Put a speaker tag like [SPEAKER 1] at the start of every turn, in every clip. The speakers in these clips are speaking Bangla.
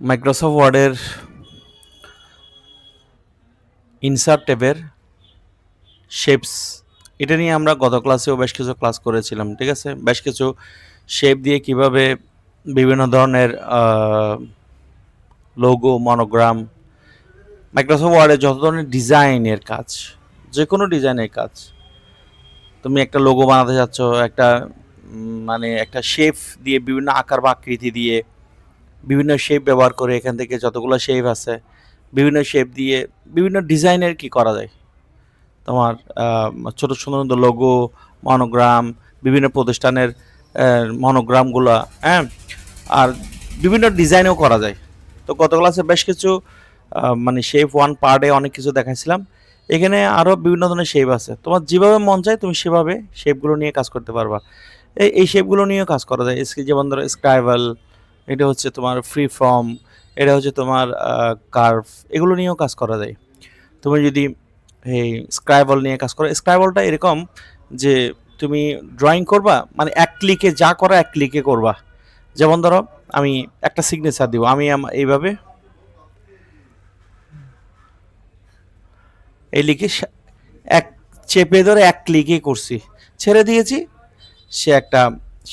[SPEAKER 1] মাইক্রোসফট ওয়ার্ডের ইনসার্ট ট্যাবের শেপস এটা নিয়ে আমরা গত ক্লাসেও বেশ কিছু ক্লাস করেছিলাম। ঠিক আছে, বেশ কিছু শেপ দিয়ে কিভাবে বিভিন্ন ধরনের লোগো, মনোগ্রাম, মাইক্রোসফট ওয়ার্ডে যত ধরনের ডিজাইনের কাজ, যে কোনো ডিজাইনের কাজ, তুমি একটা লোগো বানাতে চাচ্ছ, একটা মানে একটা শেপ দিয়ে বিভিন্ন আকার বা আকৃতি দিয়ে বিভিন্ন শেপ ব্যবহার করে এখান থেকে যতগুলো শেপ আছে বিভিন্ন শেপ দিয়ে বিভিন্ন ডিজাইনের কি করা যায় তোমার ছোট ছোট লোগো, মনোগ্রাম, বিভিন্ন প্রতিষ্ঠানের মনোগ্রামগুলো, হ্যাঁ, আর বিভিন্ন ডিজাইনও করা যায়। তো গত ক্লাসে বেশ কিছু মানে শেপ ওয়ান পার্টে অনেক কিছু দেখাইছিলাম। এখানে আরও বিভিন্ন ধরনের শেপ আছে, তোমার যেভাবে মন চায় তুমি সেভাবে শেপগুলো নিয়ে কাজ করতে পারবা। এই শেপগুলো নিয়েও কাজ করা যায়। যেমন ধরো স্ক্রাইবল, এটা হচ্ছে তোমার ফ্রি ফর্ম, এটা হচ্ছে তোমার কার্ভ, এগুলো নিয়েও কাজ করা যায়। তুমি যদি এই স্ক্রাইবল নিয়ে কাজ করো, স্ক্রাইবলটা এরকম যে তুমি ড্রয়িং করবা, মানে এক ক্লিকে যা করা এক ক্লিকে করবা। যেমন ধরো আমি একটা সিগনেচার দিব, আমি এইভাবে এই লিখে এক চেপে ধরে এক ক্লিকে করছি, ছেড়ে দিয়েছি, সে একটা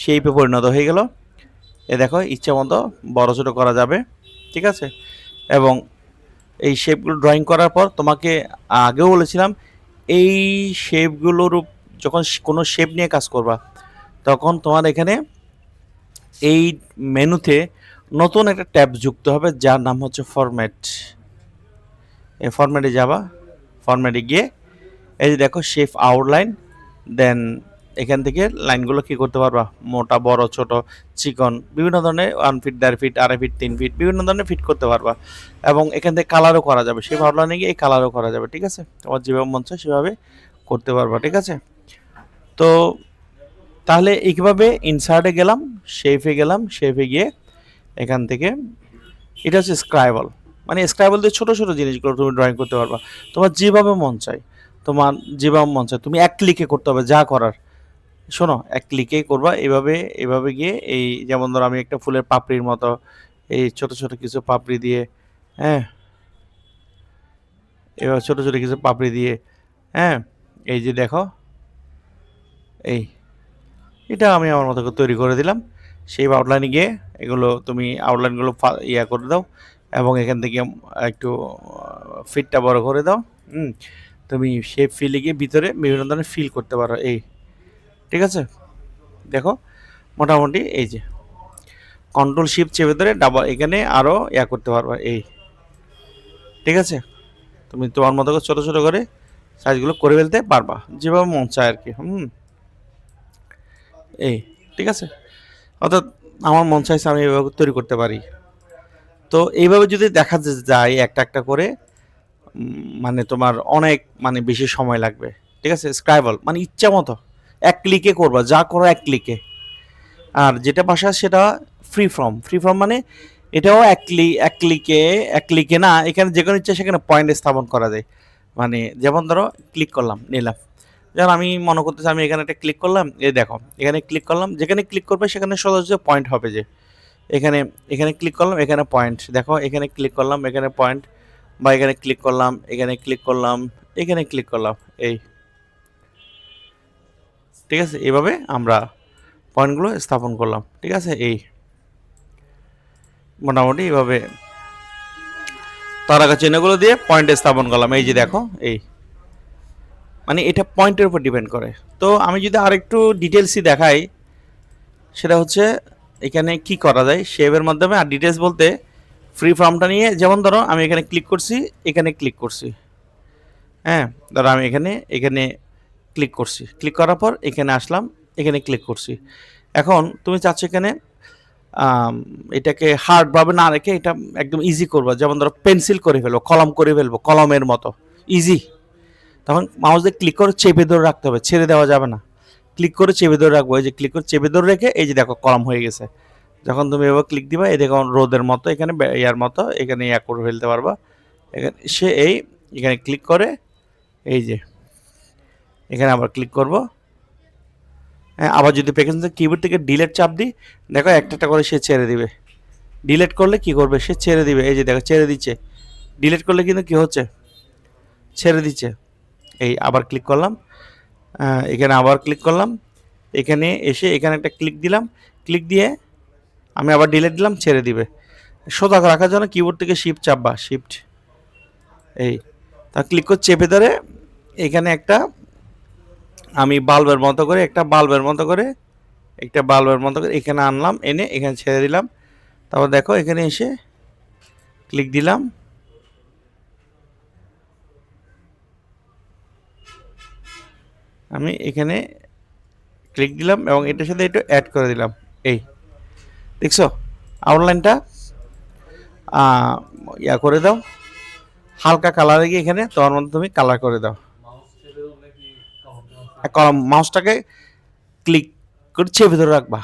[SPEAKER 1] শেপে পরিণত হয়ে গেল। এ দেখো ইচ্ছা মতো বড় ছোটো করা যাবে। ঠিক আছে, এবং এই শেপগুলো ড্রয়িং করার পর তোমাকে আগেও বলেছিলাম এই শেপগুলোর যখন কোনো শেপ নিয়ে কাজ করবা তখন তোমার এখানে এই মেনুতে নতুন একটা ট্যাব যুক্ত হবে যার নাম হচ্ছে ফরম্যাট। এই ফরম্যাটে যাবা, ফরম্যাটে গিয়ে এই যে দেখো শেপ আউটলাইন, দেন এখান থেকে লাইনগুলো কি করতে পারবা, মোটা, বড়, ছোট, চিকন, বিভিন্ন ধরনের 1 ফিট, 1.5 ফিট, 2.5 ফিট, 3 ফিট, বিভিন্ন ধরনের ফিট করতে পারবা। এবং এখান থেকে কালারও করা যাবে, শেপ আউটলাইনে গিয়ে এই কালারও করা যাবে। ঠিক আছে, তোমার যেভাবে মন চায় সেভাবে করতে পারবা। ঠিক আছে, তো তাহলে এইভাবে ইনসার্টে গেলাম, শেপে গেলাম, শেপে গিয়ে এখান থেকে এটা হচ্ছে স্ক্রাইবল, মানে স্ক্রাইবল দিয়ে ছোটো ছোটো জিনিসগুলো তুমি ড্রয়িং করতে পারবা তোমার যেভাবে মন চায়। তোমার যেভাবে মন চায় তুমি এক ক্লিকে করতে হবে যা করার। শোনো, এক ক্লিকেই করবা এভাবে। এভাবে গিয়ে এই যেমন ধরো আমি একটা ফুলের পাপড়ির মতো এই ছোট ছোট কিছু পাপড়ি দিয়ে, হ্যাঁ, এবার ছোট ছোট কিছু পাপড়ি দিয়ে, হ্যাঁ, এই যে দেখো এই এটা আমি আমার মতো করে তৈরি করে দিলাম। সেই আউটলাইনে গিয়ে এগুলো তুমি আউটলাইনগুলো ইয়া করে দাও এবং এখান থেকে একটু ফিটটা বড় করে দাও। হুম, তুমি শেপ ফিলে গিয়ে ভিতরে বিভিন্ন ধরনের ফিল করতে পারো। এই ঠিক আছে, দেখো মোটামুটি এই যে কন্ট্রোল শিফট চেপে ধরে ডাবল এখানে আরও ইয়া করতে পারবা। এই ঠিক আছে, তুমি তোমার মতো করে ছোটো ছোটো করে সাইজগুলো করে ফেলতে পারবা যেভাবে মন চায় আর কি। এই ঠিক আছে, অর্থাৎ আমার মন চাইছে আমি এভাবে তৈরি করতে পারি। তো এইভাবে যদি দেখা যায় একটা একটা করে মানে তোমার অনেক মানে বেশি সময় লাগবে। ঠিক আছে, স্ক্রাইবল মানে ইচ্ছা মতো এক ক্লিকে করবা, যা করো এক ক্লিকে। আর যেটা ভাষা সেটা ফ্রি ফর্ম। ফ্রি ফর্ম মানে এটাও এক ক্লিকে না, এখানে যে কোনো ইচ্ছা সেখানে পয়েন্ট স্থাপন করা যায়। মানে যেমন ধরো ক্লিক করলাম, নিলাম, যেমন আমি মনে করতেছি আমি এখানে একটা ক্লিক করলাম, এই দেখো এখানে ক্লিক করলাম, যেখানে ক্লিক করবে সেখানে সোজা পয়েন্ট হবে। যে এখানে এখানে ক্লিক করলাম, এখানে পয়েন্ট, দেখো এখানে ক্লিক করলাম, এখানে পয়েন্ট, বা এখানে ক্লিক করলাম, এখানে ক্লিক করলাম, এখানে ক্লিক করলাম। এই ঠিক আছে, এইভাবে আমরা পয়েন্টগুলো স্থাপন করলাম। ঠিক আছে, এই মোটামুটি এইভাবে তারকা চিহ্নগুলো দিয়ে পয়েন্টে স্থাপন করলাম। এই যে দেখো এই মানে এটা পয়েন্টের উপর ডিপেন্ড করে। তো আমি যদি আরেকটু ডিটেলসই দেখাই, সেটা হচ্ছে এখানে কি করা যায় শেপের মাধ্যমে। আর ডিটেলস বলতে ফ্রি ফর্মটা নিয়ে, যেমন ধরো আমি এখানে ক্লিক করছি, এখানে ক্লিক করছি, হ্যাঁ, ধরো আমি এখানে এখানে ক্লিক করছি, ক্লিক করার পর এখানে আসলাম, এখানে ক্লিক করছি। এখন তুমি চাচ্ছ এখানে এটাকে হার্ডভাবে না রেখে এটা একদম ইজি করবো, যেমন ধরো পেন্সিল করে ফেলবো, কলম করে ফেলবো, কলমের মতো ইজি। তখন মাউস দিয়ে ক্লিক করে চেপে ধরে রাখতে হবে, ছেড়ে দেওয়া যাবে না। ক্লিক করে চেপে ধরে রাখবো, এই যে ক্লিক করে চেপে ধরে রেখে এই যে দেখো কলম হয়ে গেছে। যখন তুমি এবার ক্লিক দিবা এই দেখো রোদের মতো এখানে ইয়ার মতো এখানে ইয়া করে ফেলতে পারবা। এখানে সে এই এখানে ক্লিক করে এই যে এখানে আবার ক্লিক করব। হ্যাঁ, আবার যদি পেছন থেকে কিবোর্ড থেকে ডিলেট চাপ দিই, দেখো একটা একটা করে সে ছেড়ে দিবে। ডিলিট করলে কি করবে, সে ছেড়ে দিবে। এই যে দেখো ছেড়ে দিচ্ছে। ডিলিট করলে কিন্তু কি হচ্ছে, ছেড়ে দিচ্ছে। এই আবার ক্লিক করলাম, এখানে আবার ক্লিক করলাম, এখানে এসে এখানে একটা ক্লিক দিলাম, ক্লিক দিয়ে আমি আবার ডিলিট দিলাম, ছেড়ে দিবে। সোজা রাখার জন্য কিবোর্ড থেকে শিফট চাপবা, শিফট, এই তা ক্লিক করে চেপে ধরে এখানে একটা আমি বাল্বের মতো করে একটা বাল্বের মতো করে একটা বাল্বের মতো করে এখানে আনলাম, এনে এখানে ছেড়ে দিলাম। তারপর দেখো এখানে এসে ক্লিক দিলাম, আমি এখানে ক্লিক দিলাম এবং এটার সাথে একটু অ্যাড করে দিলাম। এই দেখছো আউটলাইনটা ইয়া করে দাও, হালকা কালারে গিয়ে এখানে তোমার মধ্যে তুমি কালার করে দাও। কলম মাউসটাকে ক্লিক করে চেপে ধরে রাখবা,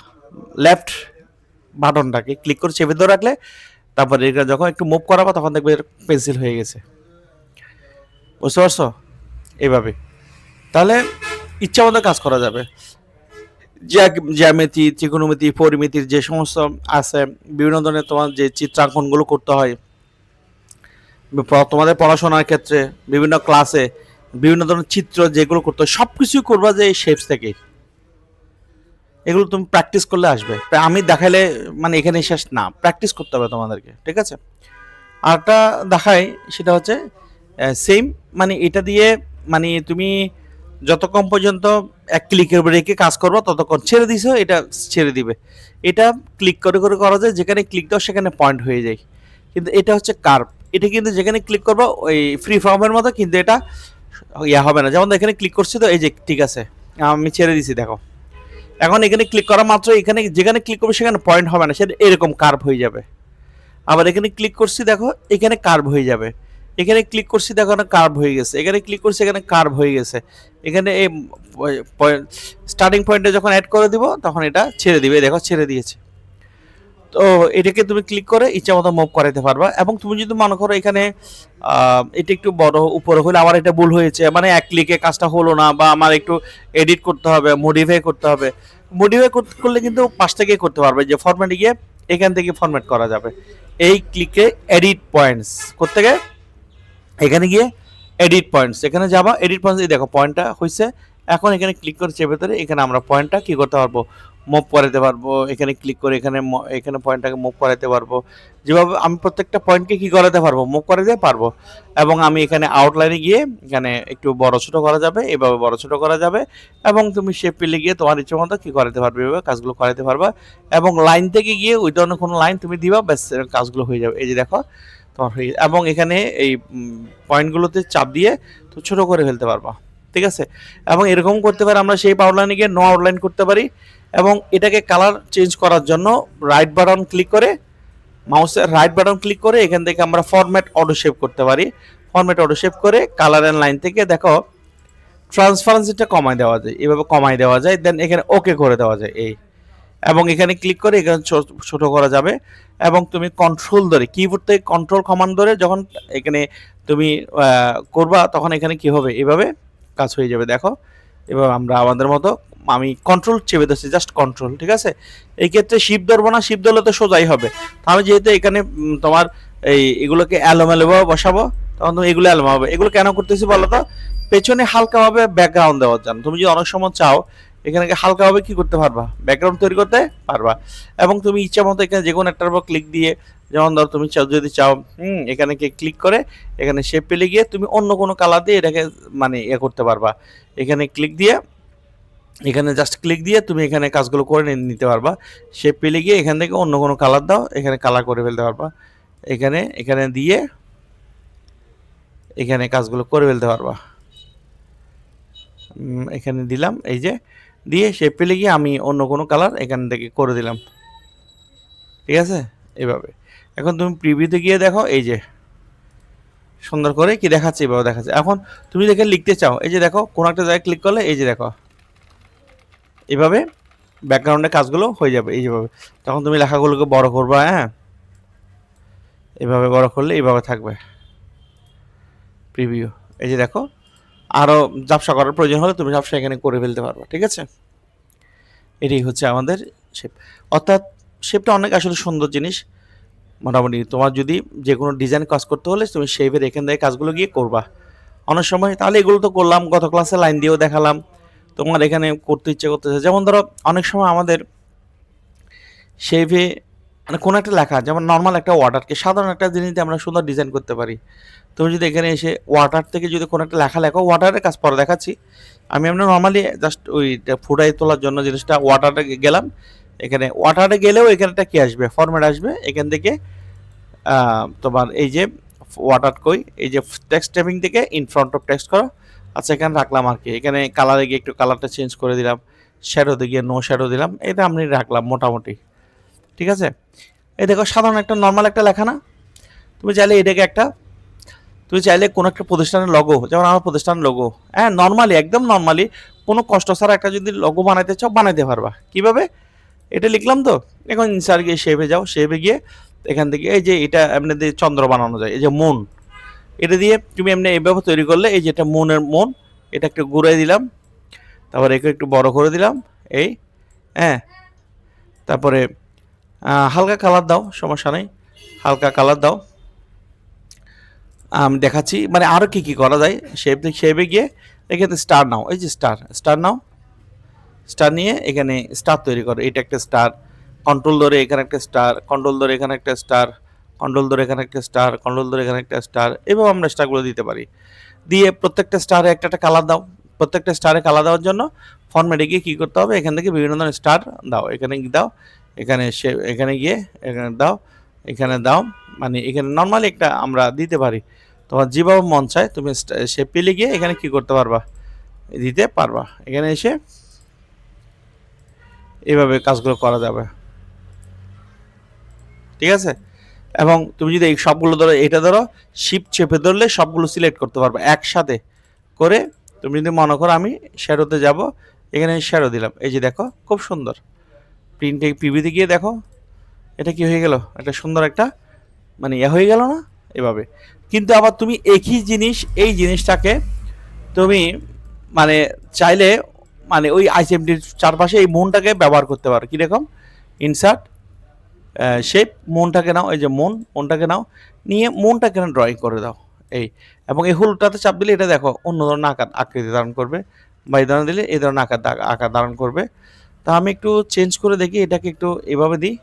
[SPEAKER 1] লেফট বাটনটাকে ক্লিক করে চেপে ধরে রাখলে তারপরে এটা যখন একটু মুভ করাবা তখন দেখবে পেন্সিল হয়ে গেছে। বুঝতে পারছো? এইভাবে তাহলে ইচ্ছা মতো কাজ করা যাবে। জ্যামিতি, ত্রিকোণমিতি, পরিমিতির যে সমস্ত আছে, বিভিন্ন ধরনের তোমার যে চিত্রাঙ্কনগুলো করতে হয় তোমাদের পড়াশোনার ক্ষেত্রে, বিভিন্ন ক্লাসে বিভিন্ন ধরনের চিত্র যেগুলো করতে হয় সব কিছুই করবা যে এই শেপস থেকে। এগুলো তুমি প্র্যাকটিস করলে আসবে, আমি দেখাইলে মানে এখানে শেষ না, প্র্যাকটিস করতে হবে তোমাদেরকে, ঠিক আছে? আরটা দেখাই, সেটা হচ্ছে সেম, মানে এটা দিয়ে মানে তুমি যতক্ষণ পর্যন্ত এক ক্লিকের উপরে রেখে কাজ করবো ততক্ষণ, ছেড়ে দিছো এটা ছেড়ে দিবে। এটা ক্লিক করে করে করা যায়, যেখানে ক্লিক দাও সেখানে পয়েন্ট হয়ে যায়। কিন্তু এটা হচ্ছে কার্ভ, এটা কিন্তু যেখানে ক্লিক করবো ওই ফ্রি ফর্মের মতো, কিন্তু এটা ইয়া হবে না। যেমন এখানে ক্লিক করছি তো এই যে ঠিক আছে, আমি ছেড়ে দিছি দেখো। এখন এখানে ক্লিক করা মাত্র এখানে যেখানে ক্লিক করবে সেখানে পয়েন্ট হবে না, সেটা এরকম কার্ভ হয়ে যাবে। আবার এখানে ক্লিক করছি দেখো এখানে কার্ভ হয়ে যাবে, এখানে ক্লিক করছি দেখো এখানে কার্ভ হয়ে গেছে, এখানে ক্লিক করছি এখানে কার্ভ হয়ে গেছে। এখানে এই স্টার্টিং পয়েন্টে যখন অ্যাড করে দিব তখন এটা ছেড়ে দিবে, দেখো ছেড়ে দিয়েছে। তো এটাকে তুমি ক্লিক করে ইচ্ছা মতো মুভ করাইতে পারবা। এবং তুমি যদি মনে করো এখানে এটা একটু বড় উপরে হলে আমার এটা ভুল হয়েছে, মানে এক ক্লিকে কাজটা হলো না, বা আমার একটু এডিট করতে হবে, মডিফাই করতে হবে, মডিফাই করলে কিন্তু পাশ থেকে করতে পারবে, যে ফরম্যাটে গিয়ে এখান থেকে ফরম্যাট করা যাবে। এই ক্লিকে এডিট পয়েন্টস করতে গিয়ে এখানে গিয়ে এডিট পয়েন্টস, এখানে যাবা, এডিট পয়েন্টস, এই দেখো পয়েন্টটা হয়েছে। এখন এখানে ক্লিক করে চেপে ধরে এখানে আমরা পয়েন্টটা কি করতে পারবো, মুভ করাতে পারবো। এখানে ক্লিক করে এখানে এখানে পয়েন্টটাকে মুভ করাতে পারবো। যেভাবে আমি প্রত্যেকটা পয়েন্টকে কি করাতে পারবো, মুভ করাতে পারবো। এবং আমি এখানে আউটলাইনে গিয়ে এখানে একটু বড় ছোট করা যাবে, এভাবে বড় ছোট করা যাবে। এবং তুমি শেপ পেলে গিয়ে তোমার ইচ্ছে মতো কি করাতে পারবে, এভাবে কাজগুলো করাতে পারবা। এবং লাইন থেকে গিয়ে ওই ধরনের কোনো লাইন তুমি দিবা, ব্যাস কাজগুলো হয়ে যাবে। এই যে দেখো তোমার হয়ে, এবং এখানে এই পয়েন্টগুলোতে চাপ দিয়ে তো ছোট করে ফেলতে পারবা, ঠিক আছে? এবং এরকম করতে পারি আমরা সেই আউটলাইনে গিয়ে নো আউটলাইন করতে পারি। এবং এটাকে কালার চেঞ্জ করার জন্য রাইট বাটন ক্লিক করে, মাউসের রাইট বাটন ক্লিক করে এখান থেকে আমরা ফরম্যাট অটো শেপ করতে পারি। ফরম্যাট অটো শেপ করে কালার অ্যান্ড লাইন থেকে দেখো ট্রান্সপারেন্সিটা কমায় দেওয়া যায়, এভাবে কমায় দেওয়া যায়, দেন এখানে ওকে করে দেওয়া যায় এই। এবং এখানে ক্লিক করে এখানে ছোট করা যাবে। এবং তুমি কন্ট্রোল ধরে কিবোর্ড থেকে কন্ট্রোল কমান্ড ধরে যখন এখানে তুমি করবা তখন এখানে কি হবে, এভাবে কাজ হয়ে যাবে। দেখো এবার আমরা আমাদের মতো, আমি কন্ট্রোল চেপে দিচ্ছি, জাস্ট কন্ট্রোল, ঠিক আছে? এই ক্ষেত্রে শিফট ধরবো না, শিফট ধরলে তো সোজাই হবে। আমি যেহেতু এখানে তোমার এগুলোকে এলোমেলো বসাবো, তখন তুমি এগুলো এলোমেলো হবে। এগুলো কেন করতেছি বলো তো, পেছনে হালকাভাবে ব্যাকগ্রাউন্ড দেওয়ার জন্য। তুমি যদি অনেক সময় চাও এখানে হালকাভাবে কি করতে পারবা, ব্যাকগ্রাউন্ড তৈরি করতে পারবা। এবং তুমি ইচ্ছা মতো এখানে যে কোনো একটার উপর ক্লিক দিয়ে, যেমন ধরো তুমি যদি চাও এখানে ক্লিক করে এখানে শেপ পেলে গিয়ে তুমি অন্য কোনো কালার দিয়ে এটাকে মানে করতে পারবা। এখানে ক্লিক দিয়ে এখানে জাস্ট ক্লিক দিয়ে তুমি এখানে কাজগুলো করে নিতে পারবা। শেপ পেলে গিয়ে এখান থেকে অন্য কোনো কালার দাও, এখানে কালার করে ফেলতে পারবা। এখানে এখানে দিয়ে এখানে কাজগুলো করে ফেলতে পারবা। এখানে দিলাম, এই যে দিয়ে শেপ পেলে গিয়ে আমি অন্য কোনো কালার এখান থেকে করে দিলাম, ঠিক আছে? এভাবে এখন তুমি প্রিভিউতে গিয়ে দেখো, এই যে সুন্দর করে কি দেখাচ্ছে, এভাবে দেখাচ্ছে। এখন তুমি দেখে লিখতে চাও, এই যে দেখো কোনো একটা জায়গায় ক্লিক করলে এই যে দেখো এভাবে ব্যাকগ্রাউন্ডের কাজগুলো হয়ে যাবে। এই যেভাবে তখন তুমি লেখাগুলোকে বড় করবা, হ্যাঁ এভাবে বড় করলে এইভাবে থাকবে প্রিভিউ। এই যে দেখো আরও ঝাপসা করার প্রয়োজন হলে তুমি ঝাপসা এখানে করে ফেলতে পারবা, ঠিক আছে? এটাই হচ্ছে আমাদের শেপ। অর্থাৎ শেপটা অনেক আসলে সুন্দর জিনিস, মোটামুটি তোমার যদি যে কোনো ডিজাইন কাজ করতে হলে তুমি শেপের এখান থেকে কাজগুলো গিয়ে করবা অনেক সময়। তাহলে এগুলো তো করলাম, গত ক্লাসে লাইন দিয়েও দেখালাম। তোমার এখানে করতে ইচ্ছে করতেছে, যেমন ধরো অনেক সময় আমাদের শেপে মানে কোনো একটা লেখা, যেমন নর্মাল একটা ওয়াটারকে সাধারণ একটা জিনিস দিয়ে আমরা সুন্দর ডিজাইন করতে পারি। তুমি যদি এখানে এসে ওয়াটার থেকে যদি কোনো একটা লেখা লেখো, ওয়াটারের কাজ পরে দেখাচ্ছি। আমি আমরা নর্মালি জাস্ট ওইটা ফুটাই তোলার জন্য জিনিসটা ওয়াটারে গেলাম। এখানে ওয়াটারে গেলেও এখানে একটা কি আসবে, ফরম্যাট আসবে। এখান থেকে তোমার এই যে ওয়াটার কই, এই যে টেক্সট ট্যাপিং থেকে ইন ফ্রন্ট অফ টেক্সট করো। আচ্ছা, এখানে রাখলাম আর কি। এখানে কালারে গিয়ে একটু কালারটা চেঞ্জ করে দিলাম, শ্যাডোতে গিয়ে নো শ্যাডো দিলাম, এটা আমি রাখলাম মোটামুটি। ঠিক আছে, এই দেখো সাধারণ একটা নর্মাল একটা লেখা না? তুমি চাইলে এটাকে একটা, তুমি চাইলে কোনো একটা প্রতিষ্ঠানের লগো, যেমন আমার প্রতিষ্ঠানের লগো, হ্যাঁ নর্মালি একদম নর্মালি কোনো কষ্ট ছাড়া একটা যদি লগো বানাইতে চাও বানাইতে পারবা। কীভাবে? এটা লিখলাম তো, এখন ইনসার গিয়ে শেপে যাও, শেপে গিয়ে এখান থেকে এই যে এটা এমনি দিয়ে চন্দ্র বানানো যায়, এই যে মুন, এটা দিয়ে তুমি এমনি এইভাবে তৈরি করলে, এই যে এটা মুনের মুন, এটা একটু ঘুরাই দিলাম, তারপরে একে একটু বড় করে দিলাম, এই হ্যাঁ, তারপরে হালকা কালার দাও, সমস্যা নেই, হালকা কালার দাও। আমি দেখাচ্ছি মানে আরও কী কী করা যায়। শেপে গিয়ে এখানে স্টার নাও, এই যে স্টার নাও, স্টার নিয়ে এখানে স্টার তৈরি করো। এটা একটা স্টার, কন্ট্রোল ধরে এখানে একটা স্টার, কন্ট্রোল ধরে এখানে একটা স্টার, কন্ট্রোল ধরে এখানে একটা স্টার, কন্ট্রোল ধরে এখানে একটা স্টার, এভাবে আমরা স্টারগুলো দিতে পারি। দিয়ে প্রত্যেকটা স্টারে একটা একটা কালার দাও। প্রত্যেকটা স্টারে কালার দেওয়ার জন্য ফরম্যাটে গিয়ে কী করতে হবে, এখান থেকে বিভিন্ন ধরনের স্টার দাও, এখানে দাও, এখানে এখানে গিয়ে এখানে দাও, এখানে দাও, মানে এখানে নর্মালি একটা আমরা দিতে পারি। তোমার যেভাবে মন চায় তুমি সে পেলে গিয়ে এখানে কি করতে পারবা, দিতে পারবা। এখানে এসে এইভাবে কাজগুলো করা যাবে, ঠিক আছে। এবং তুমি যদি এই সবগুলো ধরো, এটা ধরো শিপ চেপে ধরলে সবগুলো সিলেক্ট করতে পারবে একসাথে করে। তুমি যদি মনে করো আমি শ্যাডোতে যাব, এখানে শ্যাডো দিলাম, এই যে দেখো খুব সুন্দর প্রিন্টে পিভিতে গিয়ে দেখো এটা কি হয়ে গেল, একটা সুন্দর একটা মানে হয়ে গেল না এভাবে। কিন্তু আবার তুমি একই জিনিস, এই জিনিসটাকে তুমি মানে চাইলে মানে ওই আইসিএমটির চারপাশে এই মুনটাকে ব্যবহার করতে পারো। কীরকম? ইনসার্ট শেপ, মুনটাকে নাও, এই যে মুনটাকে নাও, নিয়ে মুনটাকে ড্রয়িং করে দাও এই, এবং এই হুলটাতে চাপ দিলে এটা দেখো অন্য ধরনের আকৃতি ধারণ করবে, বা এই ধরনের দিলে এই ধরনের আকার ধারণ করবে। তা আমি একটু চেঞ্জ করে দেখি, এটাকে একটু এভাবে দিই,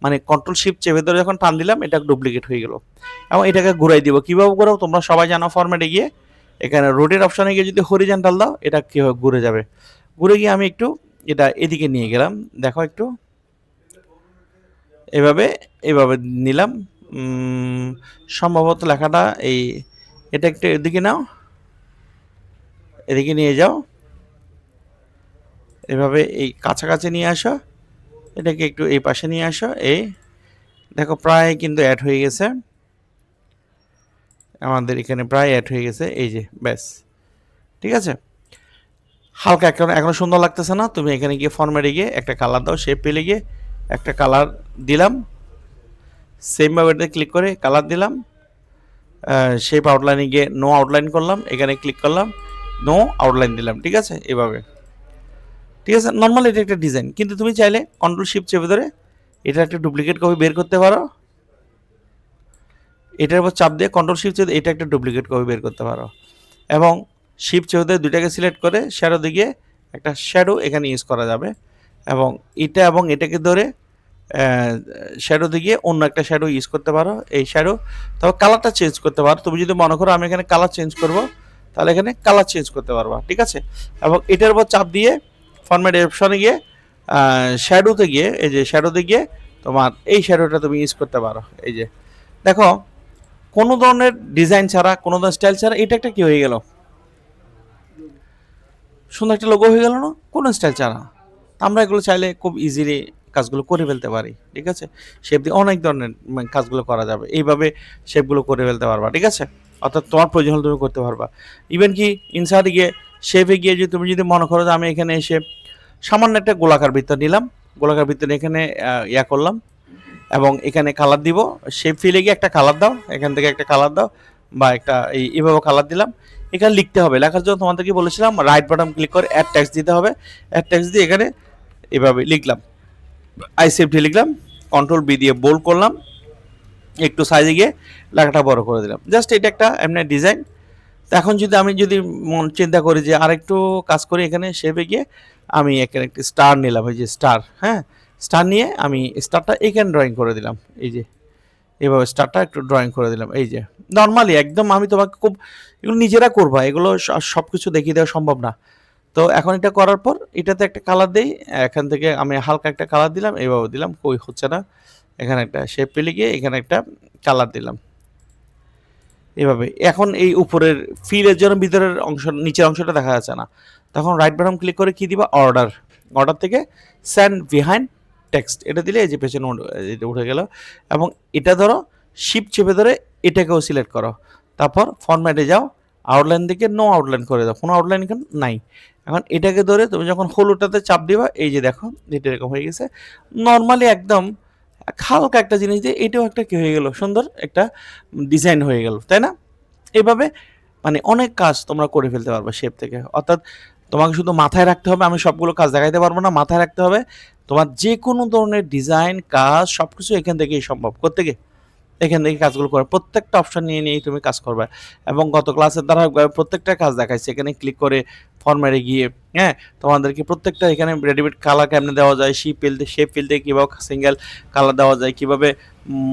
[SPEAKER 1] মানে কন্ট্রোল শিফট চেপে ধরে যখন টান দিলাম এটা ডুপ্লিকেট হয়ে গেল। এবং এটাকে ঘুরাই দিব, কীভাবে ঘুরাও তোমরা সবাই জানো, ফরম্যাটে গিয়ে এখানে রোটেট অপশানে গিয়ে যদি হরিজন্টাল দাও এটা কীভাবে ঘুরে যাবে। ঘুরে গিয়ে আমি একটু এটা এদিকে নিয়ে গেলাম, দেখো একটু এভাবে এভাবে নিলাম। সম্ভবত লেখাটা এই, এটা একটু এদিকে নাও, এদিকে নিয়ে যাও, এভাবে এই কাছাকাছি নিয়ে আসো, এটাকে একটু এই পাশে নিয়ে আসো, এই দেখো প্রায় কিন্তু অ্যাড হয়ে গেছে আমাদের এখানে, প্রায় অ্যাড হয়ে গেছে, এই যে ব্যাস, ঠিক আছে। হালকা এখনো সুন্দর লাগতেছে না? তুমি এখানে গিয়ে ফরম্যাটে গিয়ে একটা কালার দাও, শেপ পেলে গিয়ে একটা কালার দিলাম, সেমভাবে এটাতে ক্লিক করে কালার দিলাম, শেপ আউটলাইনে গিয়ে নো আউটলাইন করলাম, এখানে ক্লিক করলাম, নো আউটলাইন দিলাম, ঠিক আছে এভাবে, ঠিক আছে। নর্মাল এটা একটা ডিজাইন, কিন্তু তুমি চাইলে কন্ট্রোল শিফট চেপে ধরে এটা একটা ডুপ্লিকেট কপি বের করতে পারো, এটার উপর চাপ দিয়ে কন্ট্রোল শিফট চেপে এটা একটা ডুপ্লিকেট কপি বের করতে পারো। এবং শিফট চেপে ধরে দুইটাকে সিলেক্ট করে শ্যাডো দিয়ে একটা শ্যাডো এখানে ইউজ করা যাবে, এবং এটা এবং এটাকে ধরে শ্যাডো দিয়ে অন্য একটা শ্যাডো ইউজ করতে পারো, এই শ্যাডো। তবে কালারটা চেঞ্জ করতে পারো, তুমি যদি মনে করো আমি এখানে কালার চেঞ্জ করব, তাহলে এখানে কালার চেঞ্জ করতে পারবা, ঠিক আছে। এবং এটার উপর চাপ দিয়ে ফরম্যাট অপশনে গিয়ে শ্যাডোতে গিয়ে, এই যে শ্যাডোতে গিয়ে তোমার এই শ্যাডোটা তুমি ইউজ করতে পারো। এই যে দেখো কোনো ধরনের ডিজাইন ছাড়া, কোনো ধরনের স্টাইল ছাড়া এটা একটা কি হয়ে গেল, সুন্দর একটা লোগো হয়ে গেল না, কোনো স্টাইল ছাড়া। আমরা এগুলো চাইলে খুব ইজিলি কাজগুলো করে ফেলতে পারি, ঠিক আছে। শেপ দিয়ে অনেক ধরনের কাজগুলো করা যাবে, এইভাবে শেপগুলো করে ফেলতে পারবা, ঠিক আছে। অর্থাৎ তোমার প্রয়োজন হলে তুমি করতে পারবা। ইভেন কি ইনসার্টে গিয়ে শেপে গিয়ে যে তুমি যদি মনে করো যে আমি এখানে এসে সামান্য একটা গোলাকার বৃত্ত নিলাম, গোলাকার বৃত্ত এখানে ইয়া করলাম, এবং এখানে কালার দিব, শেপ ফিলে গিয়ে একটা কালার দাও, এখান থেকে একটা কালার দাও, বা একটা এইভাবে কালার দিলাম। এখানে লিখতে হবে, লেখার জন্য তোমাদেরকে বলেছিলাম রাইট বাটন ক্লিক করে অ্যাড টেক্সট দিতে হবে। অ্যাড টেক্সট দিয়ে এখানে এভাবে লিখলাম, আইসিএফটি লিখলাম, কন্ট্রোল বি দিয়ে বোল্ড করলাম, একটু সাইজে গিয়ে লেখাটা বড় করে দিলাম, জাস্ট এটা একটা এমনি ডিজাইন। তো এখন যদি আমি মন চিন্তা করি যে আরেকটু কাজ করি, এখানে শেপে গিয়ে আমি এখানে একটি স্টার নিলাম, এই যে স্টার, হ্যাঁ স্টার নিয়ে আমি স্টারটা এখানে ড্রয়িং করে দিলাম, এই যে এভাবে স্টারটা একটু ড্রয়িং করে দিলাম। এই যে নর্মালি একদম, আমি তোমাকে খুব এগুলো নিজেরা করবা, এগুলো সব কিছু দেখিয়ে দেওয়া সম্ভব না। তো এখন এটা করার পর এটাতে একটা কালার দেই, এখান থেকে আমি হালকা একটা কালার দিলাম, এইভাবে দিলাম, কই হচ্ছে না, এখানে একটা শেপ পেলে গিয়ে এখানে একটা কালার দিলাম এভাবে। এখন এই উপরের ফিলের জন্য ভিতরের অংশ, নিচের অংশটা দেখা যাচ্ছে না, তখন রাইট বাটন ক্লিক করে কি দিবা, অর্ডার, অর্ডার থেকে সেন্ড বিহাইন্ড টেক্সট, এটা দিলে এই যে পেছনে এটা উঠে গেল। এবং এটা ধরো শিফট চেপে ধরে এটাকেও সিলেক্ট করো, তারপর ফরম্যাটে যাও, আউটলাইন থেকে নো আউটলাইন করে দাও, কোনো আউটলাইন এখন নাই। এখন এটাকে ধরে তুমি যখন হলুদটাতে চাপ দিবা, এই যে দেখো এটা এরকম হয়ে গেছে। নর্মালি একদম হালকা একটা জিনিস দিয়ে এটাও একটা কি হয়ে গেল, সুন্দর একটা ডিজাইন হয়ে গেল, তাই না? এভাবে মানে অনেক কাজ তোমরা করে ফেলতে পারবে শেপ থেকে। অর্থাৎ তোমাকে শুধু মাথায় রাখতে হবে, আমি সবগুলো কাজ দেখাইতে পারবো না, মাথায় রাখতে হবে তোমার যে কোনো ধরনের ডিজাইন কাজ সব কিছু এখান থেকেই সম্ভব, করতে গিয়ে এখান থেকে কাজগুলো করে প্রত্যেকটা অপশন নিয়ে নিয়েই তুমি কাজ করবে। এবং গত ক্লাসের দ্বারা প্রত্যেকটা কাজ দেখাইছে, এখানে ক্লিক করে ফরম্যাটে গিয়ে, হ্যাঁ তোমাদেরকে প্রত্যেকটা এখানে রেডিমেড কালার কেমনে দেওয়া যায়, শেপ ফিল্ডে কীভাবে সিঙ্গেল কালার দেওয়া যায়, কীভাবে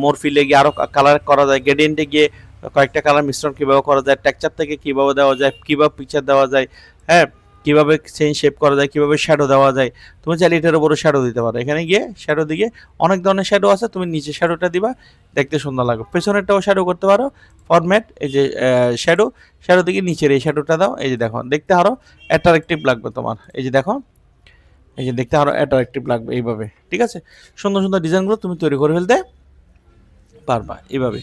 [SPEAKER 1] মোর ফিল্ডে গিয়ে আরও কালার করা যায়, গ্রেডিয়েন্টে গিয়ে কয়েকটা কালার মিশ্রণ কীভাবে করা যায়, টেক্সচার থেকে কীভাবে দেওয়া যায়, কীভাবে পিকচার দেওয়া যায়, হ্যাঁ কীভাবে চেঞ্জ শেপ করা যায়, কীভাবে শ্যাডো দেওয়া যায়। তুমি চাইলে এটার উপরে শ্যাডো দিতে পারো, এখানে গিয়ে শ্যাডো দিয়ে অনেক ধরনের শ্যাডো আছে, তুমি নিচে শ্যাডোটা দিবা, দেখতে সুন্দর লাগবে। পেছনেরটাও শ্যাডো করতে পারো, ফরম্যাট, এই যে শ্যাডো, শ্যাডো দিকে নিচের এই শ্যাডোটা দাও, এই যে দেখো দেখতে আরও অ্যাট্রাকটিভ লাগবে তোমার, এই যে দেখো, এই যে দেখতে আরও অ্যাট্রাকটিভ লাগবে এইভাবে, ঠিক আছে? সুন্দর সুন্দর ডিজাইনগুলো তুমি তৈরি করে ফেলতে পারবা এইভাবে।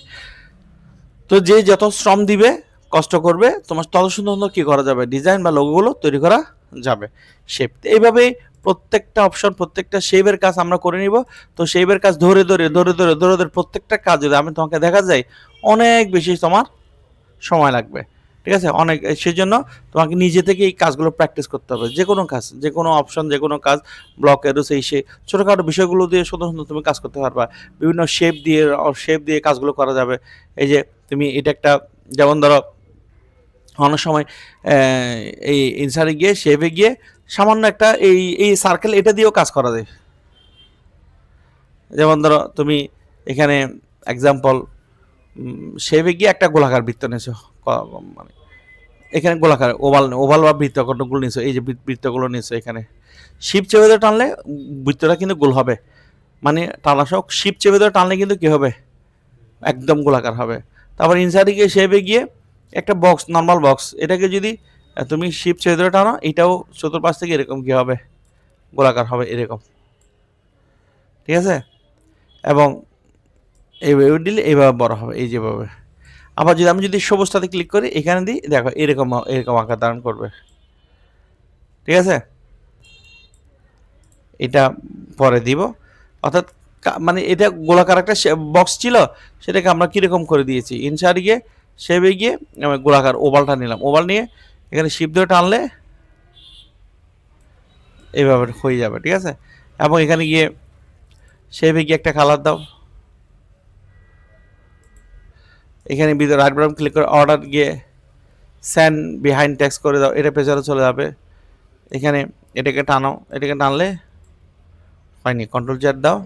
[SPEAKER 1] তো যে যত শ্রম দিবে, কষ্ট করবে, তোমার তত সুন্দর সুন্দর কী করা যাবে, ডিজাইন বা লোগোগুলো তৈরি করা যাবে। শেপ এইভাবে প্রত্যেকটা অপশন, প্রত্যেকটা শেপের কাজ আমরা করে নিব। তো শেপের কাজ ধরে ধরে ধরে ধরে ধরে ধরে প্রত্যেকটা কাজ যদি আমি তোমাকে দেখা যায়, অনেক বেশি তোমার সময় লাগবে, ঠিক আছে? অনেক, সেজন্য তোমাকে নিজে থেকে এই কাজগুলো প্র্যাকটিস করতে হবে। যে কোনো কাজ, যে কোনো অপশন, যে কোনো কাজ, ব্লক এরো সেই ছোটোখাটো বিষয়গুলো দিয়ে সুন্দর সুন্দর তুমি কাজ করতে পারবা। বিভিন্ন শেপ দিয়ে কাজগুলো করা যাবে। এই যে তুমি এটা একটা, যেমন ধরো অনেক সময় এই ইনসার্টে গিয়ে শেপে গিয়ে সামান্য একটা এই সার্কেল, এটা দিয়েও কাজ করা যায়। যেমন ধরো তুমি এখানে এক্সাম্পল শেপে গিয়ে একটা গোলাকার বৃত্ত নিয়েছো, মানে এখানে গোলাকার ওভাল বা বৃত্ত কতগুলো নিয়েছো, এই যে বৃত্তগুলো নিয়েছো, এখানে শিপ চেপে ধরে টানলে বৃত্তটা কিন্তু গোল হবে, মানে টানা সহ শিপ চেপে ধরে টানলে কিন্তু কী হবে, একদম গোলাকার হবে। তারপর ইনসাইডে গিয়ে শেপে গিয়ে একটা বক্স, নর্মাল বক্স, এটাকে যদি তুমি শিপ চেপে ধরে টানো, এটাও চতুর্পাশ থেকে এরকম কী হবে, গোলাকার হবে এরকম, ঠিক আছে? এবং এইভাবে দিলে এইভাবে বড় হবে, এই যেভাবে। আবার যদি আমি সবুজটাতে ক্লিক করি, এখানে দিই, দেখো এরকম এরকম আকার ধারণ করবে, ঠিক আছে? এটা পরে দিব। অর্থাৎ মানে এটা গোলাকার একটা বক্স ছিল, সেটাকে আমরা কীরকম করে দিয়েছি, ইনসার্ট গিয়ে শেপে গিয়ে গোলাকার ওভালটা নিলাম, ওভাল নিয়ে এখানে শিপ ধরে টানলে এইভাবে হয়ে যাবে, ঠিক আছে? এবং এখানে গিয়ে শেপে গিয়ে একটা কালার দাও, এখানে ভিতরে রাইট বাটন ক্লিক করে অর্ডার গিয়ে সেন্ড বিহাইন্ড টেক্সট করে দাও, এটা পেছনে চলে যাবে। এখানে এটাকে টানো, এটাকে টানলে হয়নি, কন্ট্রোল জেড দাও,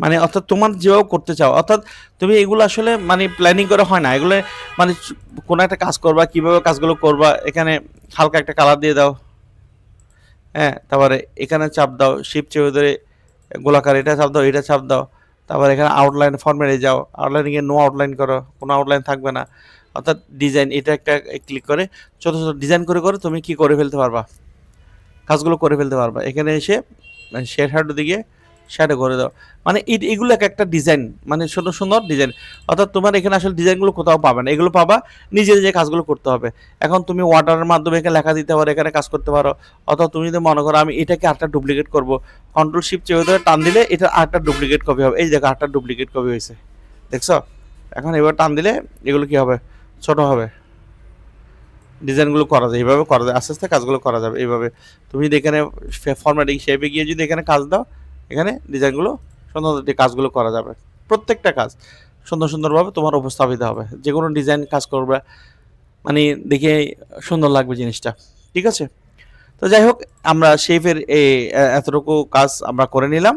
[SPEAKER 1] মানে অর্থাৎ তোমার যেভাবে করতে চাও, অর্থাৎ তুমি এগুলো আসলে মানে প্ল্যানিং করে হয় না, এগুলো মানে কোনো একটা কাজ করবা, কীভাবে কাজগুলো করবা, এখানে হালকা একটা কালার দিয়ে দাও, হ্যাঁ তারপরে এখানে চাপ দাও, শিপ চেপে ধরে গোলাকার এটা চাপ দাও, এটা চাপ দাও, তারপর এখানে আউটলাইন ফরম্যাটে যাও, আউটলাইনে গিয়ে নো আউটলাইন করো, কোনো আউটলাইন থাকবে না। অর্থাৎ ডিজাইন, এটা একটা ক্লিক করে ছোটো ছোটো ডিজাইন করে করে তুমি কি করে ফেলতে পারবা, কাজগুলো করে ফেলতে পারবা। এখানে এসে শেয়ার শ্যাডো দিকে শ্যাডো করে দাও, মানে এগুলো একটা ডিজাইন, মানে সুন্দর সুন্দর ডিজাইন। অর্থাৎ তোমার এখানে আসলে ডিজাইনগুলো কোথাও পাবে না, এগুলো পাবা নিজে নিজে কাজগুলো করতে হবে। এখন তুমি ওয়াটারের মাধ্যমে এখানে লেখা দিতে পারো, এখানে কাজ করতে পারো। অথবা তুমি যদি মনে করো আমি এটাকে আরেকটা ডুপ্লিকেট করবো, কন্ট্রোল শিফট চেপে ধরে টান দিলে এটা আরেকটা ডুপ্লিকেট কপি হবে, এই দেখো আরেকটা ডুপ্লিকেট কপি হয়েছে, দেখছো? এখন এবার টান দিলে এগুলো কি হবে, ছোট হবে, ডিজাইনগুলো করা যায়, এইভাবে করা যায়, আস্তে আস্তে কাজগুলো করা যাবে এইভাবে। তুমি যদি এখানে ফরম্যাটিং শেপে গিয়ে যদি এখানে কাজ দাও, এখানে ডিজাইনগুলো সুন্দর কাজগুলো করা যাবে। প্রত্যেকটা কাজ সুন্দর সুন্দরভাবে তোমার উপস্থাপিত হবে। যে কোনো ডিজাইন কাজ করবে, মানে দেখে সুন্দর লাগবে জিনিসটা, ঠিক আছে? তো যাই হোক, আমরা শেফের এতটুকু কাজ আমরা করে নিলাম।